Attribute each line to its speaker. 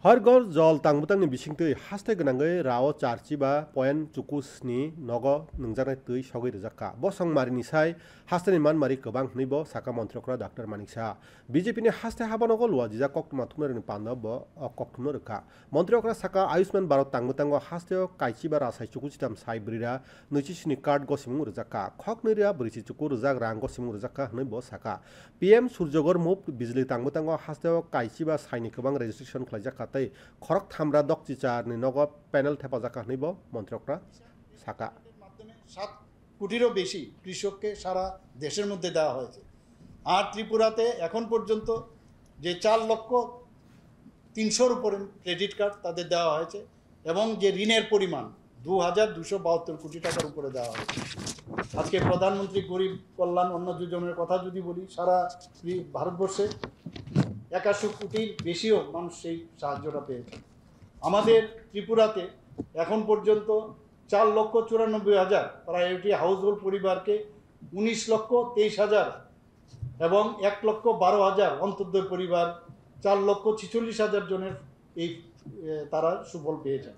Speaker 1: हरगल जल तांबुतांनि बिसिंतै हास्ते गोनाङै राव चारचिबा पयेन्ट चुकुसनि नग नोंजानाय तै सगै रोजाखा बसं मारिनि साय हास्तेनि मानमारि गोबां हनैबो साका मन्त्रिफ्रा डाक्टर मानिक सा बिजेपिनि हास्ते हाबानगो लुवा जिजा कक्टुमा थुमनारनि पान्दाब कक्टुमनो रोखा मन्त्रिफ्रा साका आयुष्मान भारत तांबुतांगो हास्तेयाव काइचिबा रासाय चुकुचिताम साय ब्रिरा नैचिसिनि कार्ड गसिमुं रोजाखा खक नैरिया ब्रैसि चुकु रोजाक रां गसिमुं रोजाखा हनैबो साका पीएम सूर्यगर मुफ्त बिजली तांबुतांगो हास्तेयाव काइचिबा सायनि गोबां रेजिस्ट्रेशन खालायजाखा खरक थामरा दक चिचारनि नग पैनल থেপাজাকা হইব মন্ত্রকরা সাকা
Speaker 2: 7 কোটিরও বেশি কৃষককে সারা দেশের মধ্যে দেওয়া হয়েছে। আর ত্রিপুরাতে এখন পর্যন্ত যে 4,03,000 উপরে ক্রেডিট কার্ড তাদের দেওয়া হয়েছে এবং যে ঋণের পরিমাণ 2,272 কোটি টাকার উপরে দেওয়া হয়েছে। আজকে প্রধানমন্ত্রী গরিব কল্যাণ অন্ন যোজনার কথা যদি বলি, সারা ভারতবর্ষে 81 কোটির বেশিও মানুষ সেই সাহায্যটা পেয়েছে। আমাদের ত্রিপুরাতে এখন পর্যন্ত 4,94,000 প্রায়োরিটি হাউসহোল্ড পরিবারকে 19,23,000 এবং 1,12,000 অন্তর্দয় পরিবার 4,46,000 জনের এই তারা সুফল পেয়েছেন।